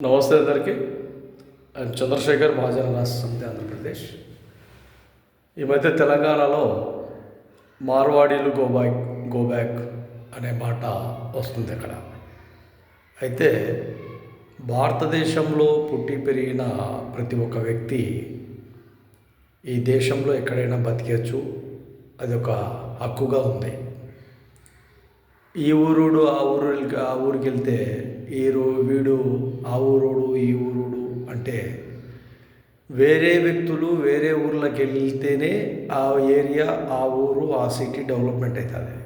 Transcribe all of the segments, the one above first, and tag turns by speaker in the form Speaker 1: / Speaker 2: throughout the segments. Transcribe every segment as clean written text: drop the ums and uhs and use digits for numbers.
Speaker 1: నమస్తే అందరికీ. ఐఎమ్ చంద్రశేఖర్, మహాజన రాష్ట్ర సమితి, ఆంధ్రప్రదేశ్. ఈ మధ్య తెలంగాణలో మార్వాడీలు గో బ్యాక్ అనే మాట వస్తుంది అక్కడ. అయితే భారతదేశంలో పుట్టి పెరిగిన ప్రతి ఒక్క వ్యక్తి ఈ దేశంలో ఎక్కడైనా బతికేచ్చు, అది ఒక హక్కుగా ఉంది. ఈ ఊరుడు ఆ ఊరికి వెళ్తే వీడు ఆ ఊరోడు ఈ ఊరుడు అంటే వేరే వ్యక్తులు వేరే ఊర్లోకి వెళ్తేనే ఆ ఏరియా, ఆ ఊరు, ఆ సిటీ డెవలప్మెంట్ అవుతుంది.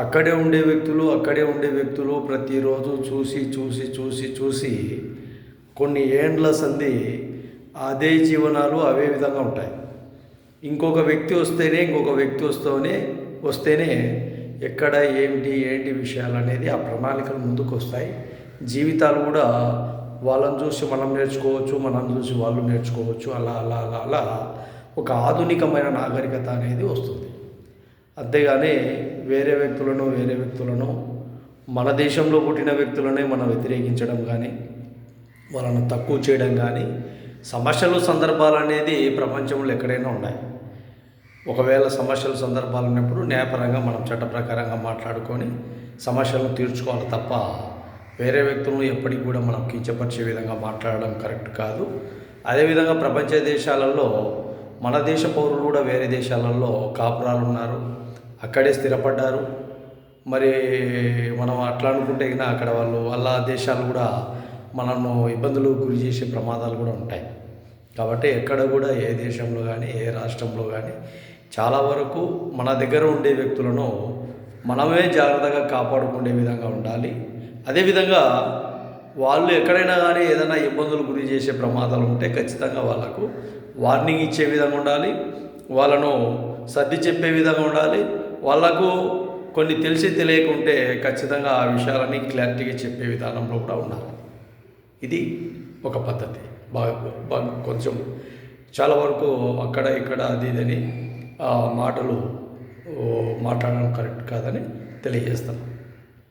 Speaker 1: అక్కడే ఉండే వ్యక్తులు ప్రతిరోజు చూసి కొన్ని ఏండ్ల సంధి అదే జీవనాలు అవే విధంగా ఉంటాయి. ఇంకొక వ్యక్తి వస్తేనే ఎక్కడ ఏంటి విషయాలు అనేది ఆ ప్రణాళికలు ముందుకు వస్తాయి. జీవితాలు కూడా వాళ్ళని చూసి మనం నేర్చుకోవచ్చు, మనం చూసి వాళ్ళు నేర్చుకోవచ్చు. అలా ఒక ఆధునికమైన నాగరికత అనేది వస్తుంది. అంతేగాని వేరే వ్యక్తులను మన దేశంలో పుట్టిన వ్యక్తులనే మనం వ్యతిరేకించడం కానీ, వాళ్ళను తక్కువ చేయడం కానీ, సందర్భాలు అనేది ప్రపంచంలో ఎక్కడైనా ఉన్నాయి. ఒకవేళ సందర్భాలు ఉన్నప్పుడు న్యాయపరంగా మనం చట్ట ప్రకారంగా మాట్లాడుకొని సమస్యలను తీర్చుకోవాలి తప్ప వేరే వ్యక్తులను ఎప్పటికి కూడా మనం కించపరిచే విధంగా మాట్లాడడం కరెక్ట్ కాదు. అదేవిధంగా ప్రపంచ దేశాలలో మన దేశ పౌరులు కూడా వేరే దేశాలలో కాపురాలు ఉన్నారు, అక్కడే స్థిరపడ్డారు. మరి మనం అట్లా అనుకుంటే అక్కడ వాళ్ళ దేశాలు కూడా మనను ఇబ్బందులు గురి చేసే ప్రమాదాలు కూడా ఉంటాయి. కాబట్టి ఎక్కడ కూడా ఏ దేశంలో కానీ ఏ రాష్ట్రంలో కానీ చాలా వరకు మన దగ్గర ఉండే వ్యక్తులను మనమే జాగ్రత్తగా కాపాడుకునే విధంగా ఉండాలి. అదేవిధంగా వాళ్ళు ఎక్కడైనా కానీ ఏదైనా ఇబ్బందులు గురి చేసే ప్రమాదాలు ఉంటే ఖచ్చితంగా వాళ్ళకు వార్నింగ్ ఇచ్చే విధంగా ఉండాలి, వాళ్ళను సర్ది చెప్పే విధంగా ఉండాలి. వాళ్ళకు కొన్ని తెలియకుంటే ఖచ్చితంగా ఆ విషయాలని క్లారిటీగా చెప్పే విధానంలో కూడా ఉండాలి. ఇది ఒక పద్ధతి. బాగా కొంచెం చాలా వరకు అక్కడ ఇక్కడ అది ఇదని మాటలు మాట్లాడడం కరెక్ట్ కాదని తెలియజేస్తాను.